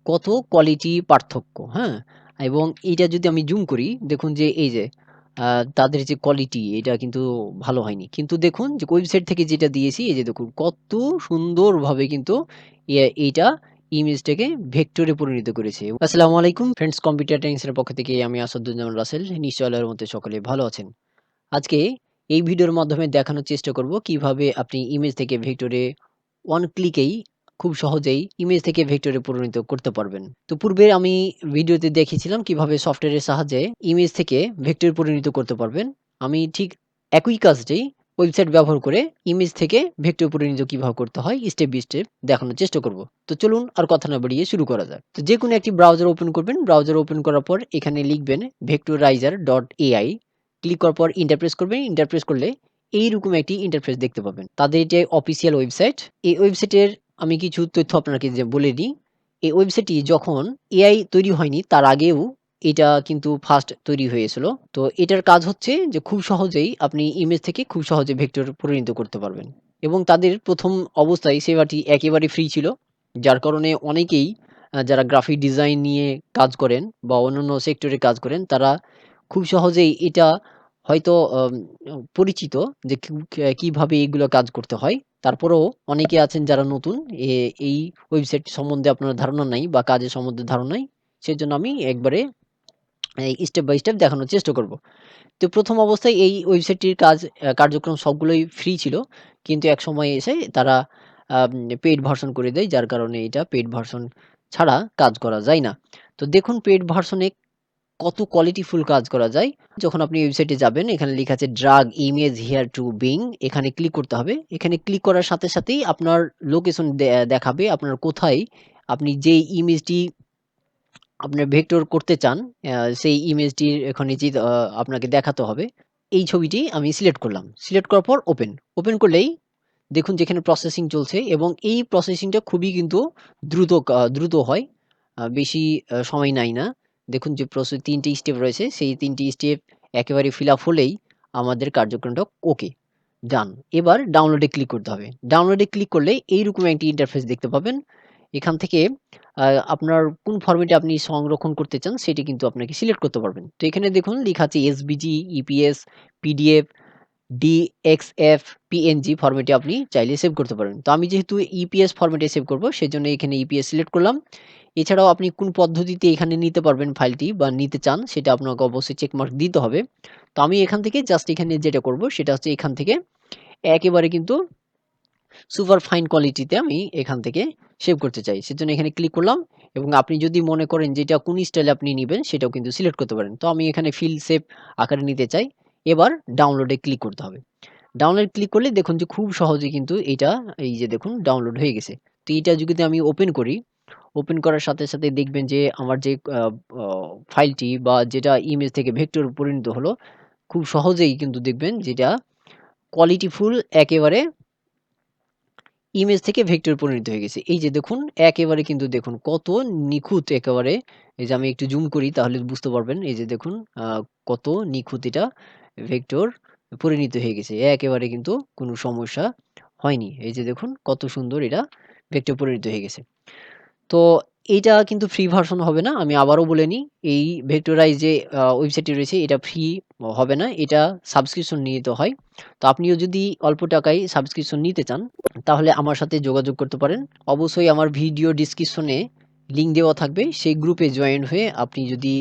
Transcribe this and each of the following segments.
কত কোয়ালিটি পার্থক্য, হ্যাঁ? এবং এইটা যদি আমি জুম করি দেখুন যে এই যে তাদের যে কোয়ালিটি এটা কিন্তু ভালো হয়নি। কিন্তু দেখুন যে ওয়েবসাইট থেকে যেটা দিয়েছি এই যে দেখুন কত সুন্দরভাবে কিন্তু এইটা ইমেজটাকে ভেক্টরে পরিণত করেছে। আসসালামু আলাইকুম ফ্রেন্ডস, কম্পিউটার টাইমস এর পক্ষ থেকে আমি আসাদুজ্জামান রাসেল। নিশ্চয়ই আল্লাহর রহমতে সকলে ভালো আছেন। আজকে এই ভিডিওর মাধ্যমে দেখানোর চেষ্টা করব কিভাবে আপনি ইমেজ থেকে ভেক্টরে ওয়ান ক্লিকেই খুব সহজেই ইমেজ থেকে ভেক্টরে পরিণত করতে পারবেন। তো পূর্বে আমি ভিডিওতে দেখিয়েছিলাম কিভাবে সফটওয়্যারের সাহায্যে ইমেজ থেকে ভেক্টরে পরিণত করতে পারবেন। আমি ঠিক একই কাজটাই ওয়েবসাইট ব্যবহার করে ইমেজ থেকে ভেক্টর পরিণত কিভাবে করতে হয় স্টেপ বাই স্টেপ দেখানোর চেষ্টা করব। তো চলুন আর কথা না বাড়িয়ে শুরু করা যাক। তো যে কোনো একটি ব্রাউজার ওপেন করবেন। ব্রাউজার ওপেন করার পর এখানে লিখবেন vectorizer.ai। ক্লিক করার পর এন্টার প্রেস করবেন। এন্টার প্রেস করলে এইরকম একটি ইন্টারফেস দেখতে পাবেন। তাদের এটা অফিসিয়াল ওয়েবসাইট। এই ওয়েবসাইটের আমি কিছু তথ্য আপনাকে যে বলে দিই। এই ওয়েবসাইটটি যখন এআই তৈরি হয়নি তার আগেও এটা কিন্তু ফার্স্ট তৈরি হয়েছিল। তো এটার কাজ হচ্ছে যে খুব সহজেই আপনি ইমেজ থেকে খুব সহজে ভেক্টর পরিণত করতে পারবেন। এবং তাদের প্রথম অবস্থায় সেবাটি একেবারে ফ্রি ছিল। যার কারণে অনেকেই যারা গ্রাফিক ডিজাইন নিয়ে কাজ করেন বা অন্যান্য সেক্টরে কাজ করেন তারা খুব সহজেই এটা হয়তো পরিচিত যে কিভাবে এগুলো কাজ করতে হয়। তারপরেও অনেকে আছেন যারা নতুন এই ওয়েবসাইট সম্বন্ধে আপনার ধারণা নাই বা কাজের সম্বন্ধে ধারণা নাই। সেজন্য আমি একবারে এই স্টেপ বাই স্টেপ দেখানোর চেষ্টা করব। তো প্রথম অবস্থায় এই ওয়েবসাইটটির কার্যক্রম সবগুলোই ফ্রি ছিল। কিন্তু একসময় এসে তারা আম পেইড ভার্সন করে দেয়। যার কারণে এটা পেইড ভার্সন ছাড়া কাজ করা যায় না। তো দেখুন পেইড ভার্সনে কত কোয়ালিটিফুল কাজ করা যায়। যখন আপনি ওয়েবসাইটে যাবেন এখানে লেখা আছে drug image here two being, এখানে ক্লিক করতে হবে। এখানে ক্লিক করার সাথে সাথেই আপনার লোকেশন দেখাবে আপনার কোথায় আপনি যেই ইমেজটি আপনার ভেক্টর করতে চান সেই ইমেজটির এখানে যে আপনাকে দেখাতে হবে। এই ছবিটি আমি সিলেক্ট করলাম। সিলেক্ট করার পর ওপেন। ওপেন করলেই দেখুন যেখানে প্রসেসিং চলছে এবং এই প্রসেসিংটা খুবই কিন্তু দ্রুত হয়। বেশি সময় নেয় না। দেখুন যে ৩ টি স্টেপ রয়েছে, সেই ৩ টি স্টেপ একেবারে ফিল আপ হলেই আমাদের কার্যক্রমটা ওকে, ডান। এবার ডাউনলোডে ক্লিক করতে হবে। ডাউনলোডে ক্লিক করলে এইরকম একটি ইন্টারফেস দেখতে পাবেন। এখান থেকে আ আপনার কোন ফরমেটে আপনি সংরক্ষণ করতে চান সেটি কিন্তু আপনাকে সিলেক্ট করতে পারবেন। তো এখানে দেখুন লিখা আছে এসভিজি, ইপিএস, পিডিএফ, ডিএক্সএফ, পিএনজি ফরম্যাটে আপনি চাইলে সেভ করতে পারবেন। তো আমি যেহেতু ইপিএস ফরম্যাটে সেভ করব সেজন্য এখানে ইপিএস সিলেক্ট করলাম। এছাড়াও আপনি কোন পদ্ধতিতে এখানে নিতে পারবেন ফাইলটি বা নিতে চান সেটা আপনাকে অবশ্যই চেক মার্ক দিতে হবে। তো আমি এখান থেকে জাস্ট এখানে যেটা করব সেটা হচ্ছে এখান থেকে একেবারে কিন্তু সুপার ফাইন কোয়ালিটিতে আমি এখান থেকে সেভ করতে চাই। সেজন্য এখানে ক্লিক করলাম এবং আপনি যদি মনে করেন যে এটা কোন স্টাইলে আপনি নিবেন সেটাও কিন্তু সিলেক্ট করতে পারেন। তো আমি এখানে ফিল সেভ আকারে নিতে চাই। এবার ডাউনলোডে ক্লিক করতে হবে। ডাউনলোড ক্লিক করলে দেখুন যে খুব সহজে কিন্তু এইটা এই যে দেখুন ডাউনলোড হয়ে গেছে। তো এইটা যদি আমি ওপেন করি, ওপেন করার সাথে সাথে দেখবেন যে আমার যে আ অ ফাইলটি বা যেটা ইমেজ থেকে ভেক্টর পরিণত হলো, খুব সহজেই কিন্তু দেখবেন যেটা কোয়ালিটিফুল একেবারে ইমেজ থেকে ভেক্টর পরিণত হয়ে গেছে। এই যে দেখুন একেবারে কিন্তু দেখুন কত নিখুঁত একেবারে। এই যে আমি একটু জুম করি তাহলে বুঝতে পারবেন। এই যে দেখুন আ কত নিখুঁত এটা ভেক্টর পরিণত হয়ে গেছে। একেবারে কিন্তু কোনো সমস্যা হয়নি। এই যে দেখুন কত সুন্দর এটা ভেক্টর পরিণত হয়ে গেছে। তো এইটা কিন্তু ফ্রি ভার্সন হবে না। আমি আবারও বলে নিই, এই ভেক্টরাইজ যে ওয়েবসাইটটি রয়েছে এটা ফ্রি হবে না। এটা সাবস্ক্রিপশন নিতে হয়। তো আপনিও যদি অল্প টাকায় সাবস্ক্রিপশন নিতে চান, তাহলে আমার সাথে যোগাযোগ করতে পারেন। অবশ্যই আমার ভিডিও ডেসক্রিপশনে লিংক দেওয়া থাকবে। সেই গ্রুপে জয়েন হয়ে আপনি যদি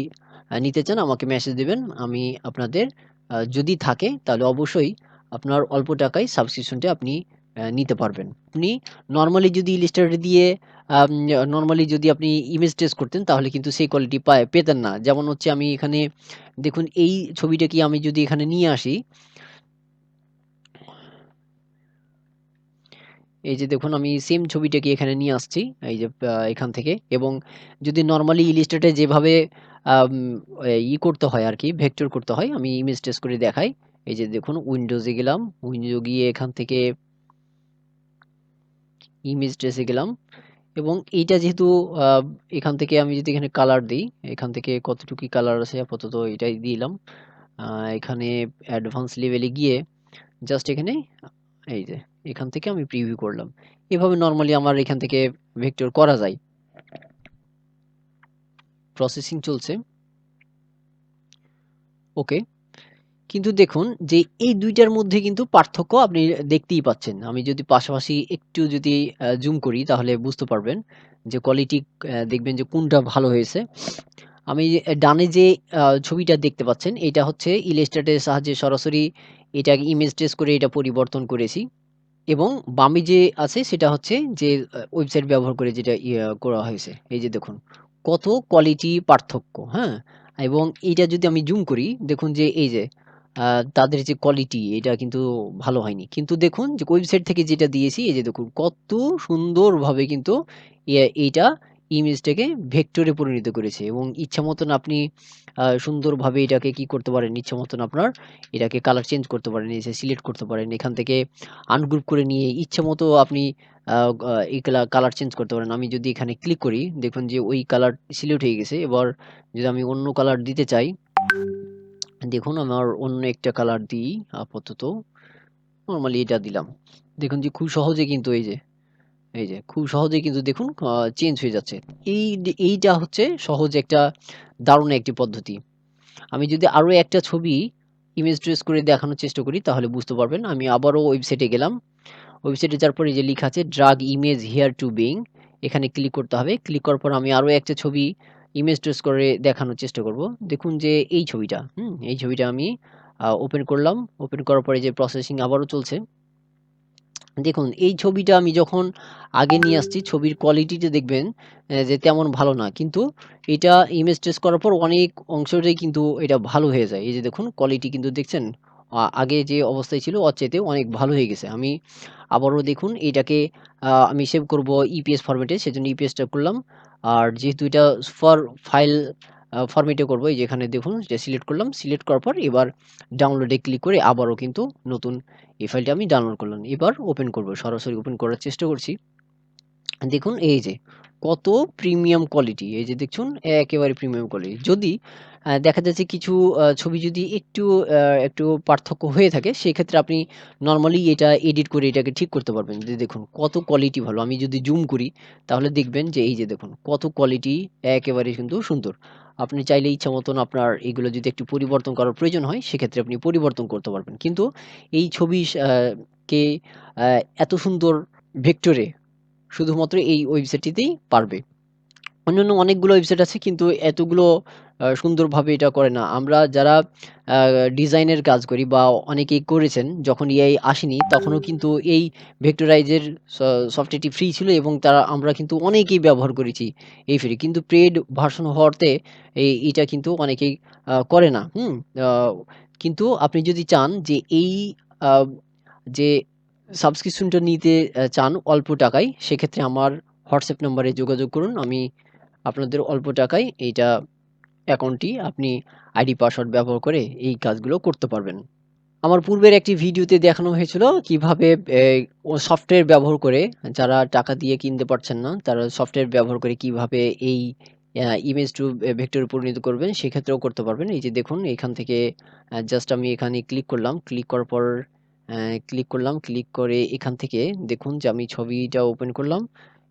নিতে চান আমাকে মেসেজ দিবেন। আমি আপনাদের যদি থাকে তাহলে অবশ্যই আপনার অল্প টাকায় সাবস্ক্রিপশনটা আপনি নিতে পারবেন। আপনি নরমালি যদি ইলাস্ট্রেটর দিয়ে আম নরমালি যদি আপনি ইমেজ ট্রেস করতেন তাহলে কিন্তু সেই কোয়ালিটি পেতেন না। যেমন হচ্ছে আমি এখানে দেখুন এই ছবিটাকে আমি যদি এখানে নিয়ে আসি, এই যে দেখুন আমি সেম ছবিটাকে এখানে নিয়ে আসছি। এই যে এখান থেকে এবং যদি নরমালি ইলাস্ট্রেটর যেভাবে আম করতে হয় আরকি, ভেক্টর করতে হয়, আমি ইমেজ ট্রেস করে দেখাই। এই যে দেখুন উইন্ডোজ এ গেলাম। উইন্ডো গিয়ে এখান থেকে ইমেজ ট্রেস এ গেলাম। এবং এইটা যেহেতু আ এখান থেকে আমি যদি এখানে কালার দেই, এখান থেকে কতটুকু কালার আছে আপাতত এটাই দিলাম। আ এখানে অ্যাডভান্স লেভেলে গিয়ে জাস্ট এখানে এই যে এখান থেকে আমি প্রিভিউ করলাম। এভাবে নরমালি আমার এখান থেকে ভেক্টর করা যায়। প্রসেসিং চলছে। ওকে। কিন্তু দেখুন যে এই ২ টার মধ্যে কিন্তু পার্থক্য আপনি দেখতেই পাচ্ছেন। আমি যদি পাশাপাশি একটু যদি জুম করি তাহলে বুঝতে পারবেন যে কোয়ালিটি দেখবেন যে কোনটা ভালো হয়েছে। আমি ডানে যে ছবিটা দেখতে পাচ্ছেন এটা হচ্ছে ইলাস্ট্রেটর এর সাহায্যে সরাসরি এটাকে ইমেজ ট্রেস করে এটা পরিবর্তন করেছি। এবং বামে যে আছে সেটা হচ্ছে যে ওয়েবসাইট ব্যবহার করে যেটা করা হয়েছে। এই যে দেখুন কত কোয়ালিটি পার্থক্য, হ্যাঁ? এবং এইটা যদি আমি জুম করি দেখুন যে এই যে তাদের যে কোয়ালিটি এটা কিন্তু ভালো হয়নি। কিন্তু দেখুন যে ওয়েবসাইট থেকে যেটা দিয়েছি এই যে দেখুন কত সুন্দরভাবে কিন্তু এইটা ইমেজটাকে ভেক্টরে পরিণত করেছে এবং ইচ্ছা মতন আপনি সুন্দরভাবে এটাকে কি করতে পারেন, ইচ্ছা মতন আপনার এটাকে কালার চেঞ্জ করতে পারেন, এই যে সিলেক্ট করতে পারেন। এখান থেকে আনগ্রুপ করে নিয়ে ইচ্ছেমতো আপনি আ এই কালার চেঞ্জ করতে পারেন। আমি যদি এখানে ক্লিক করি, দেখুন যে ওই কালার সিলেক্ট হয়ে গেছে। এবার যদি আমি অন্য কালার দিতে চাই, দেখুন আমার অন্য একটা কালার দিই আপাতত। নরমালি এটা দিলাম। দেখুন যে খুব সহজে কিন্তু এই যে খুব সহজেই কিন্তু দেখুন চেঞ্জ হয়ে যাচ্ছে। এইটা হচ্ছে সহজ একটা দারুণ একটি পদ্ধতি। আমি যদি আরো একটা ছবি ইমেজ ট্রেস করে দেখানোর চেষ্টা করি তাহলে বুঝতে পারবেন। আমি আবারও ওয়েবসাইটে গেলাম। ওয়েবসাইটে যাওয়ার পরে যে লিখা আছে drug image here two being, এখানে ক্লিক করতে হবে। ক্লিক করার পর আমি আরো একটা ছবি ইমেজ ট্রেস করে দেখানোর চেষ্টা করব। দেখুন যে এই ছবিটা, এই ছবিটা আমি ওপেন করলাম। ওপেন করার পরে যে প্রসেসিং আবারও চলছে। দেখুন এই ছবিটা আমি যখন আগে নিয়ে আসছি ছবির কোয়ালিটিটা দেখবেন যে তেমন ভালো না। কিন্তু এটা ইমেজ ট্রেস করার পর অনেক অংশটাই কিন্তু এটা ভালো হয়ে যায়। এই যে দেখুন কোয়ালিটি কিন্তু দেখছেন আগে যে অবস্থায় ছিল ওর চাইতে অনেক ভালো হয়ে গেছে। আমি আবারও দেখুন এটাকে আমি সেভ করব ইপিএস ফরম্যাটে সেজন্য ইপিএসটা করলাম। আর যেহেতু এটা ফর ফাইল ফরম্যাটে করব এই যে এখানে দেখুন এটা সিলেক্ট করলাম। সিলেক্ট করার পর এবার ডাউনলোডে ক্লিক করে আবারও কিন্তু নতুন এই ফাইলটা আমি ডাউনলোড করলাম। এবার ওপেন করব। সরাসরি ওপেন করার চেষ্টা করছি। দেখুন এই যে কত প্রিমিয়াম কোয়ালিটি। এই যে দেখছুন একেবারে প্রিমিয়াম কোয়ালিটি। যদি দেখা যাচ্ছে কিছু ছবি যদি একটু পার্থক্য হয়ে থাকে সেক্ষেত্রে আপনি নরমালি এটা এডিট করে এটাকে ঠিক করতে পারবেন। যে দেখুন কত কোয়ালিটি ভালো। আমি যদি জুম করি তাহলে দেখবেন যে এই যে দেখুন কত কোয়ালিটি একেবারে কিন্তু সুন্দর। আপনি চাইলে ইচ্ছা মতন আপনার এগুলো যদি একটু পরিবর্তন করার প্রয়োজন হয় সেক্ষেত্রে আপনি পরিবর্তন করতে পারবেন। কিন্তু এই ছবি কে আ এত সুন্দর ভেক্টরে শুধুমাত্র এই ওয়েবসাইটটিতেই পারবে। অন্যান্য অনেকগুলো ওয়েবসাইট আছে কিন্তু এতগুলো সুন্দরভাবে এটা করে না। আমরা যারা আ ডিজাইনের কাজ করি বা অনেকেই করেছেন যখন এআই আসেনি তখনও কিন্তু এই ভেক্টরাইজের স সফটওয়্যারটি ফ্রি ছিল এবং আমরা কিন্তু অনেকেই ব্যবহার করেছি এই ফ্রি। কিন্তু পেইড ভার্সন হওয়াতে এটা কিন্তু অনেকেই করে না। আ কিন্তু আপনি যদি চান যে এই আ যে সাবস্ক্রিপশনটা নিতে চান অল্প টাকায়, সেক্ষেত্রে আমার হোয়াটসঅ্যাপ নাম্বারে যোগাযোগ করুন। আমি আপনাদের অল্প টাকায় এইটা অ্যাকাউন্টটি আপনি আইডি পাসওয়ার্ড ব্যবহার করে এই কাজগুলো করতে পারবেন। আমার পূর্বের একটি ভিডিওতে দেখানো হয়েছিল কিভাবে সফটওয়্যার ব্যবহার করে যারা টাকা দিয়ে কিনতে পারছেন না, তারা সফটওয়্যার ব্যবহার করে কিভাবে এই ইমেজ টু ভেক্টরে পরিণত করবেন, সেক্ষেত্রেও করতে পারবেন। এই যে দেখুন এখান থেকে জাস্ট আমি এখানে ক্লিক করলাম। ক্লিক করার পর ক্লিক করলাম। ক্লিক করে এখান থেকে দেখুন যে আমি ছবিটা ওপেন করলাম।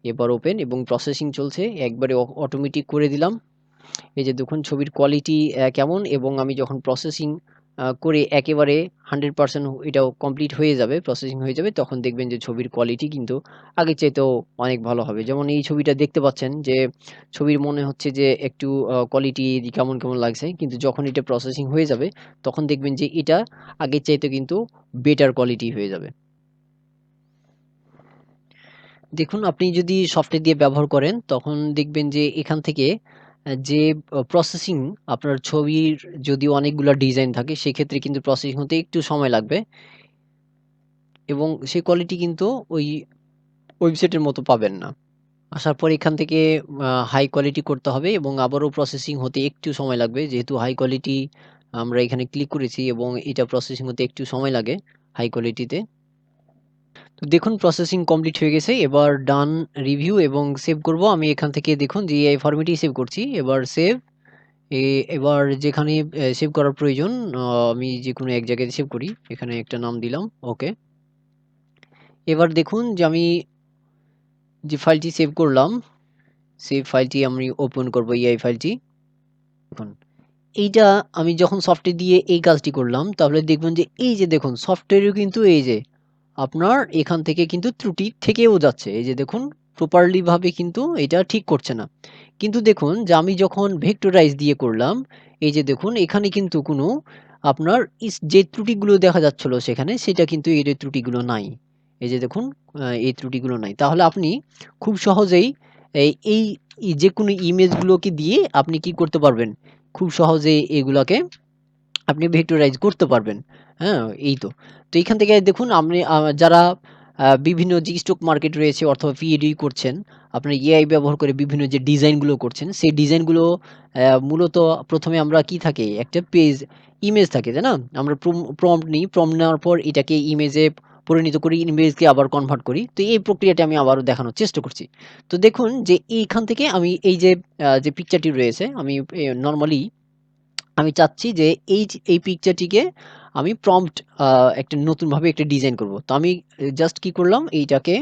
এবার ওপেন এবং প্রসেসিং চলছে। একবারে অটোমেটিক করে দিলাম। এই যে দেখুন ছবির কোয়ালিটি কেমন এবং আমি যখন প্রসেসিং করে একেবারে 100% এটাও কমপ্লিট হয়ে যাবে, প্রসেসিং হয়ে যাবে, তখন দেখবেন যে ছবির কোয়ালিটি কিন্তু আগের চাইতেও অনেক ভালো হবে। যেমন এই ছবিটা দেখতে পাচ্ছেন যে ছবির মনে হচ্ছে যে একটু কোয়ালিটি কেমন লাগছে। কিন্তু যখন এটা প্রসেসিং হয়ে যাবে তখন দেখবেন যে এটা আগের চাইতে কিন্তু বেটার কোয়ালিটি হয়ে যাবে। দেখুন আপনি যদি সফটওয়্যার দিয়ে ব্যবহার করেন তখন দেখবেন যে এখান থেকে যে প্রসেসিং আপনার ছবির যদি অনেকগুলা ডিজাইন থাকে সেক্ষেত্রে কিন্তু প্রসেসিং হতে একটু সময় লাগবে এবং সেই কোয়ালিটি কিন্তু ওই ওয়েবসাইটের মতো পাবেন না। আসার পর এখান থেকে হাই কোয়ালিটি করতে হবে এবং আবারও প্রসেসিং হতে একটু সময় লাগবে। যেহেতু হাই কোয়ালিটি আমরা এখানে ক্লিক করেছি এবং এটা প্রসেসিং হতে একটু সময় লাগে হাই কোয়ালিটিতে। তো দেখুন প্রসেসিং কমপ্লিট হয়ে গেছে। এবার ডান রিভিউ এবং সেভ করব। আমি এখান থেকে দেখুন GI ফরম্যাটেই সেভ করছি। এবার সেভ এবার যেখানে সেভ করার প্রয়োজন আ আমি যেকোনো এক জায়গায় সেভ করি। এখানে একটা নাম দিলাম। ওকে। এবার দেখুন যে আমি যে ফাইলটি সেভ করলাম, সেই ফাইলটি আমি ওপেন করব এই ফাইলটি। দেখুন, এইটা আমি যখন সফটওয়্যার দিয়ে এই কাজটি করলাম, তাহলে দেখবেন যে এই যে দেখুন সফটওয়্যারেও কিন্তু এই যে আপনার এখান থেকে কিন্তু ত্রুটি থেকেও যাচ্ছে। এই যে দেখুন প্রপারলি ভাবে কিন্তু এটা ঠিক করছে না। কিন্তু দেখুন যে আমি যখন ভেক্টরাইজ দিয়ে করলাম, এই যে দেখুন এখানে কিন্তু কোনো আপনার যে ত্রুটিগুলো দেখা যাচ্ছিল সেখানে সেটা কিন্তু এর এই ত্রুটিগুলো নাই। এই যে দেখুন এই ত্রুটিগুলো নাই। তাহলে আপনি খুব সহজেই এই যেকোনো ইমেজগুলোকে দিয়ে আপনি কি করতে পারবেন? খুব সহজেই এগুলাকে আপনি ভেক্টরাইজ করতে পারবেন। হ্যাঁ? এই তো। তো এখান থেকে দেখুন আপনি যারা বিভিন্ন যে স্টক মার্কেট রয়েছে অথবা PED করছেন, আপনার এআই ব্যবহার করে বিভিন্ন যে ডিজাইনগুলো করছেন, সেই ডিজাইনগুলো মূলত ১ম এ আমরা কি থাকে? একটা ইমেজ থাকে, তাই না? আমরা প্রম্পট নিই। প্রম্পট নেওয়ার পর এটাকে ইমেজে পরিণত করি, ইমেজকে আবার কনভার্ট করি। তো এই প্রক্রিয়াটা আমি আবারও দেখানোর চেষ্টা করছি। তো দেখুন যে এইখান থেকে আমি এই যে যে পিকচারটি রয়েছে আমি নরমালি আমি চাচ্ছি যে এই পিকচারটিকে আমি প্রম্পট একটা নতুনভাবে একটা ডিজাইন করব। তো আমি জাস্ট কি করলাম এইটাকে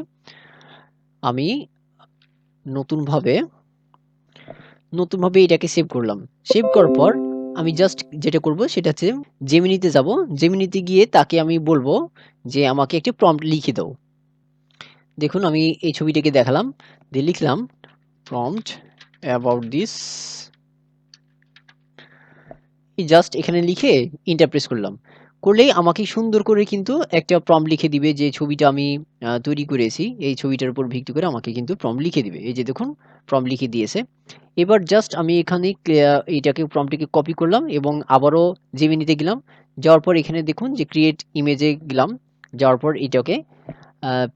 আমি নতুনভাবে নতুনভাবে এটাকে সেভ করলাম। সেভ করার পর আমি জাস্ট যেটা করব সেটা হচ্ছে জেমিনিতে যাব। জেমিনিতে গিয়ে তাকে আমি বলব যে আমাকে একটি প্রম্পট লিখে দাও। দেখুন আমি এই ছবিটাকে দেখালাম। দিয়ে লিখলাম প্রম্পট অ্যাবাউট দিস জাস্ট এখানে লিখে এন্টার প্রেস করলাম। করলেই আমাকে সুন্দর করে কিন্তু একটা প্রম্পট লিখে দিবে যে ছবিটা আমি তৈরি করেছি। এই ছবিটার উপর ভিত্তি করে আমাকে কিন্তু প্রম্পট লিখে দিবে। এই যে দেখুন প্রম্পট লিখে দিয়েছে। এবার জাস্ট আমি এখানে এইটাকে প্রম্পটটিকে কপি করলাম এবং আবারও জেমিনিতে গেলাম। যাওয়ার পর এখানে দেখুন যে ক্রিয়েট ইমেজে গেলাম। যাওয়ার পর এটাকে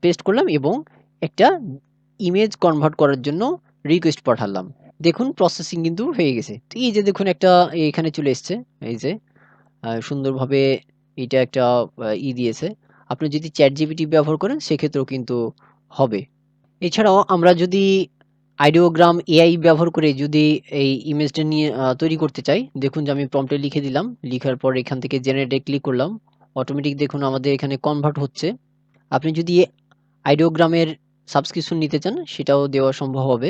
পেস্ট করলাম এবং একটা ইমেজ কনভার্ট করার জন্য রিকোয়েস্ট পাঠালাম। দেখুন প্রসেসিং কিন্তু হয়ে গেছে। তো এই যে দেখুন একটা এখানে চলে এসছে। এই যে সুন্দরভাবে এইটা একটা দিয়েছে। আপনি যদি ChatGPT ব্যবহার করেন সেক্ষেত্রেও কিন্তু হবে। এছাড়াও আমরা যদি আইডিওগ্রাম এআই ব্যবহার করে যদি এই ইমেজটা নিয়ে তৈরি করতে চাই, দেখুন যে আমি প্রম্পটে লিখে দিলাম। লিখার পর এখান থেকে জেনারেটে ক্লিক করলাম। অটোমেটিক দেখুন আমাদের এখানে কনভার্ট হচ্ছে। আপনি যদি আইডিওগ্রামের সাবস্ক্রিপশন নিতে চান সেটাও দেওয়া সম্ভব হবে।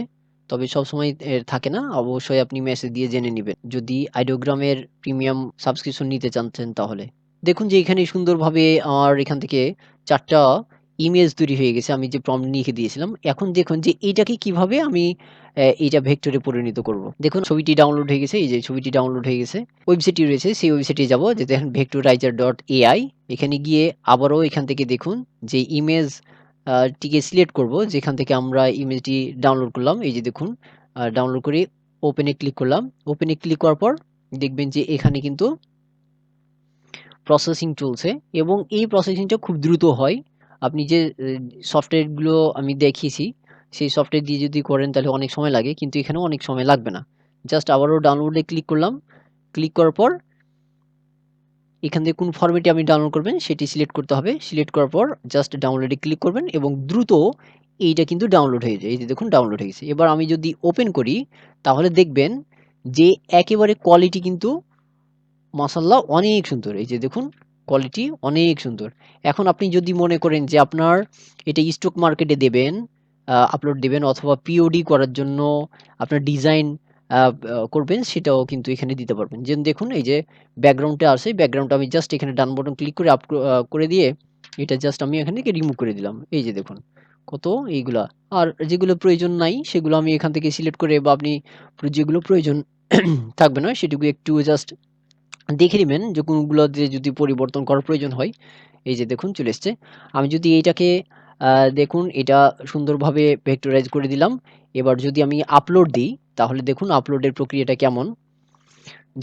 তবে সবসময় থাকে না। অবশ্যই আপনি মেসেজ দিয়ে জেনে নিবেন। যদি আইডিওগ্রামের প্রিমিয়াম সাবস্ক্রিপশন নিতে চাচ্ছেন তাহলে। দেখুন যে এখানে সুন্দরভাবে আমার এখান থেকে ৪ টা ইমেজ তৈরি হয়ে গেছে। আমি যে প্রম্পট লিখে দিয়েছিলাম। এখন দেখুন যে এইটাকে কিভাবে আমি এইটা ভেক্টরে পরিণত করব। দেখুন ছবিটি ডাউনলোড হয়ে গেছে। এই যে ছবিটি ডাউনলোড হয়ে গেছে। ওয়েবসাইটটি রয়েছে সেই ওয়েবসাইটে যাব যে দেখেন vectorizer.ai এখানে গিয়ে আবারও এখান থেকে দেখুন যে ইমেজ টিকে সিলেক্ট করব যেখান থেকে আমরা ইমেজটি ডাউনলোড করলাম। এই যে দেখুন ডাউনলোড করে ওপেন এ ক্লিক করলাম। ওপেন এ ক্লিক করার পর দেখবেন যে এখানে কিন্তু প্রসেসিং চলছে এবং এই প্রসেসিংটা খুব দ্রুত হয়। আপনি যে সফটওয়্যারগুলো আমি দেখিয়েছি, সেই সফটওয়্যার দিয়ে যদি করেন তাহলে অনেক সময় লাগে। কিন্তু এখানেও অনেক সময় লাগবে না। জাস্ট আবারও ডাউনলোডে ক্লিক করলাম। ক্লিক করার পর এখান থেকে কোন ফরম্যাটে আপনি ডাউনলোড করবেন সেটি সিলেক্ট করতে হবে। সিলেক্ট করার পর জাস্ট ডাউনলোডে ক্লিক করবেন এবং দ্রুত এইটা কিন্তু ডাউনলোড হয়ে যায়। এই যে দেখুন ডাউনলোড হয়ে গেছে। এবার আমি যদি ওপেন করি তাহলে দেখবেন যে একেবারে কোয়ালিটি কিন্তু মাশাআল্লাহ অনেক সুন্দর। এই যে দেখুন কোয়ালিটি অনেক সুন্দর। এখন আপনি যদি মনে করেন যে আপনার এটা স্টক মার্কেটে দেবেন, আপলোড দিবেন অথবা POD করার জন্য আপনার ডিজাইন আ আ করবেন সেটাও কিন্তু এখানে দিতে পারবেন। দেখুন এই যে ব্যাকগ্রাউন্ডটা আছে, ব্যাকগ্রাউন্ডটা আমি জাস্ট এখানে ডান বাটন ক্লিক করে করে দিয়ে এটা জাস্ট আমি এখান থেকে রিমুভ করে দিলাম। এই যে দেখুন কত এইগুলা। আর যেগুলো প্রয়োজন নাই সেগুলো আমি এখান থেকে সিলেক্ট করে বা আপনি যেগুলো প্রয়োজন থাকবে না সেটুকু একটু জাস্ট দেখে নিবেন যে কোনগুলোতে যদি পরিবর্তন করার প্রয়োজন হয়। এই যে দেখুন চলে এসছে। আমি যদি এইটাকে দেখুন এটা সুন্দরভাবে ভেক্টরাইজ করে দিলাম। এবার যদি আমি আপলোড দিই তাহলে দেখুন আপলোডের প্রক্রিয়াটা কেমন।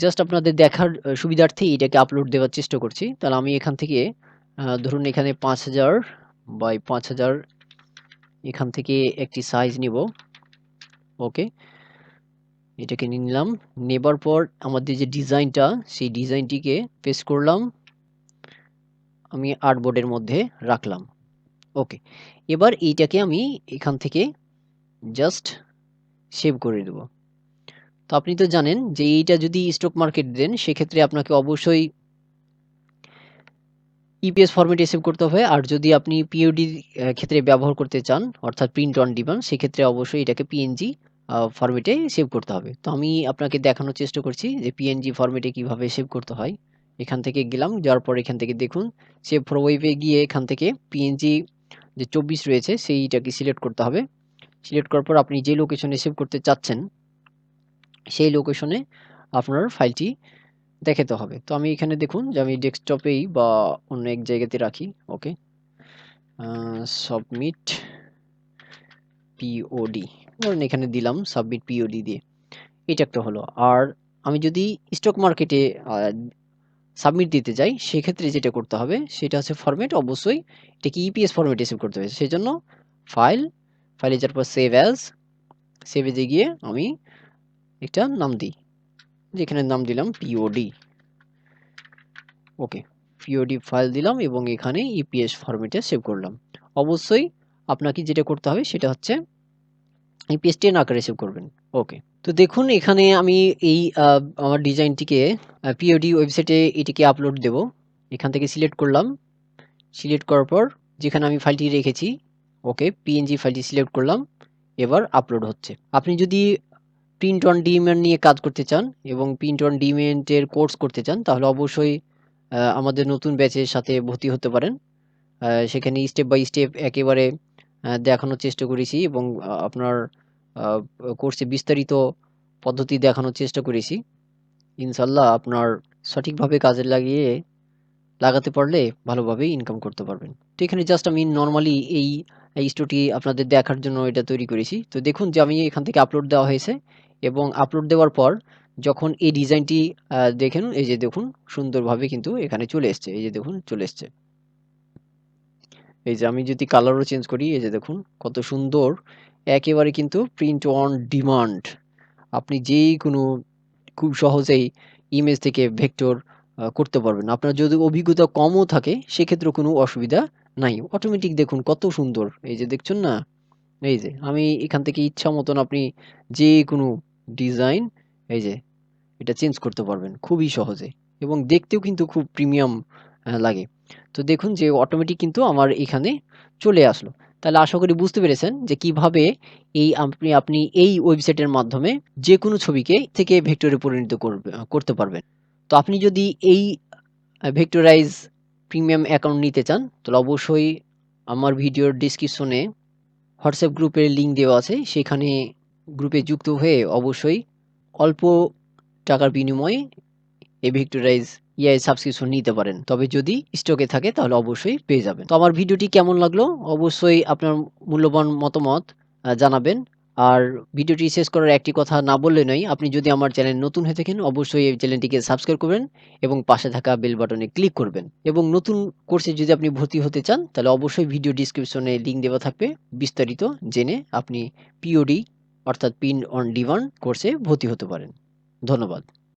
জাস্ট আপনাদের দেখার সুবিধার্থে এটাকে আপলোড দেওয়ার চেষ্টা করছি। তাহলে আমি এখান থেকে ধরুন এখানে ৫০০০ বাই ৫০০০ এখান থেকে একটি সাইজ নিব। ওকে। এটাকে নিয়ে নিলাম। নেবার পর আমাদের যে ডিজাইনটা সেই ডিজাইনটিকে পেস্ট করলাম। আমি আর্টবোর্ডের মধ্যে রাখলাম। ওকে। এবার এইটাকে আমি এখান থেকে জাস্ট সেভ করে দেব। তো আপনি তো জানেন যে এইটা যদি স্টক মার্কেট দেন সেক্ষেত্রে আপনাকে অবশ্যই ইপিএস ফরম্যাটে সেভ করতে হবে। আর যদি আপনি পিওডি ক্ষেত্রে ব্যবহার করতে চান অর্থাৎ প্রিন্ট অন ডিমান্ড সেক্ষেত্রে অবশ্যই এটাকে পিএনজি ফরম্যাটে সেভ করতে হবে। তো আমি আপনাকে দেখানোর চেষ্টা করছি যে পিএনজি ফরম্যাটে কিভাবে সেভ করতে হয়। এখান থেকে গেলাম, যাওয়ার পর এখান থেকে দেখুন সেভ ফর ওয়েবে গিয়ে এখান থেকে পিএনজি যে 24 রয়েছে সেইটাকে সিলেক্ট করতে হবে। সিলেক্ট করার পর আপনি যে লোকেশনে সেভ করতে চাচ্ছেন সেই লোকেশনে আপনার ফাইলটি দেখাতে হবে। তো আমি এখানে দেখুন যে আমি ডেস্কটপেই বা অন্য এক জায়গাতে রাখি। ওকে, সাবমিট পিওডি, ধরুন এখানে দিলাম সাবমিট পিওডি দিয়ে। এটা একটা হলো। আর আমি যদি স্টক মার্কেটে সাবমিট দিতে যাই সেক্ষেত্রে যেটা করতে হবে সেটা হচ্ছে ফরম্যাট, অবশ্যই এটাকে ইপিএস ফরম্যাটে সেভ করতে হবে। সেজন্য ফাইল, ফাইলে যাওয়ার পর সেভ অ্যাজ, সেভ এজে গিয়ে আমি একটা নাম দিই, যেখানে নাম দিলাম পিওডি। ওকে, পিওডি ফাইল দিলাম এবং এখানে ইপিএস ফরম্যাটে সেভ করলাম। অবশ্যই আপনাকে যেটা করতে হবে সেটা হচ্ছে ইপিএস 10 আকারে সেভ করবেন। ওকে, তো দেখুন এখানে আমি এই আমার ডিজাইনটিকে পিওডি ওয়েবসাইটে এটিকে আপলোড দেব। এখান থেকে সিলেক্ট করলাম, সিলেক্ট করার পর যেখানে আমি ফাইলটি রেখেছি, ওকে, পিএনজি ফাইলটি সিলেক্ট করলাম, এবার আপলোড হচ্ছে। আপনি যদি প্রিন্ট অন ডিম্যান্ড নিয়ে কাজ করতে চান এবং প্রিন্ট অন ডিম্যান্ডের কোর্স করতে চান তাহলে অবশ্যই আমাদের নতুন ব্যাচের সাথে ভর্তি হতে পারেন। সেখানে স্টেপ বাই স্টেপ একেবারে দেখানোর চেষ্টা করেছি এবং আপনার কোর্সে বিস্তারিত পদ্ধতি দেখানোর চেষ্টা করেছি। ইনশাল্লাহ আপনার সঠিকভাবে কাজে লাগাতে পারলে ভালোভাবে ইনকাম করতে পারবেন। তো এখানে জাস্ট আমি নরমালি এই স্টোরটি আপনাদের দেখার জন্য এটা তৈরি করেছি। তো দেখুন যে আমি এখান থেকে আপলোড দেওয়া হয়েছে এবং আপলোড দেওয়ার পর যখন এই ডিজাইনটি দেখেন, এই যে দেখুন সুন্দরভাবে কিন্তু এখানে চলে এসছে। এই যে দেখুন চলে এসছে। এই যে আমি যদি কালারও চেঞ্জ করি, এই যে দেখুন কত সুন্দর, একেবারে কিন্তু প্রিন্ট অন ডিমান্ড। আপনি যেকোনো খুব সহজেই ইমেজ থেকে ভেক্টর করতে পারবেন। আপনার যদি অভিজ্ঞতা কমও থাকে সেক্ষেত্রেও কোনো অসুবিধা নাই। অটোমেটিক দেখুন কত সুন্দর। এই যে দেখছেন না? এই যে আমি এখান থেকে ইচ্ছা মতন আপনি যেকোনো ডিজাইন, এই যে এটা চেঞ্জ করতে পারবেন খুবই সহজে এবং দেখতেও কিন্তু খুব প্রিমিয়াম লাগে। তো দেখুন যে অটোমেটিক কিন্তু আমার এখানে চলে আসলো। তাহলে আশা করি বুঝতে পেরেছেন যে কিভাবে আপনি এই ওয়েবসাইটের মাধ্যমে যেকোনো ছবিকে থেকে ভেক্টরে পরিণত করতে পারবেন। তো আপনি যদি এই ভেক্টরাইজ প্রিমিয়াম অ্যাকাউন্ট নিতে চান তাহলে অবশ্যই আমার ভিডিওর ডেসক্রিপশনে হোয়াটসঅ্যাপ গ্রুপের লিঙ্ক দেওয়া আছে। সেখানে গ্রুপে যুক্ত হয়ে অবশ্যই অল্প টাকার বিনিময়ে এই ভিক্টোরাইজ ইআই সাবস্ক্রিপশন নিতে পারেন। তবে যদি স্টকে থাকে তাহলে অবশ্যই পেয়ে যাবেন। তো আমার ভিডিওটি কেমন লাগলো অবশ্যই আপনার মূল্যবান মতামত জানাবেন। আর ভিডিওটি শেষ করার একটি কথা না বললে নয়, আপনি যদি আমার চ্যানেল নতুন হয়ে থাকেন অবশ্যই এই চ্যানেলটিকে সাবস্ক্রাইব করবেন এবং পাশে থাকা বেল বাটনে ক্লিক করবেন। এবং নতুন কোর্সে যদি আপনি ভর্তি হতে চান তাহলে অবশ্যই ভিডিও ডিসক্রিপশনে লিঙ্ক দেওয়া থাকবে। বিস্তারিত জেনে আপনি পিওডি অর্থাৎ প্রিন্ট অন ডিমান্ড কোর্সে ভর্তি হতে পারেন। ধন্যবাদ।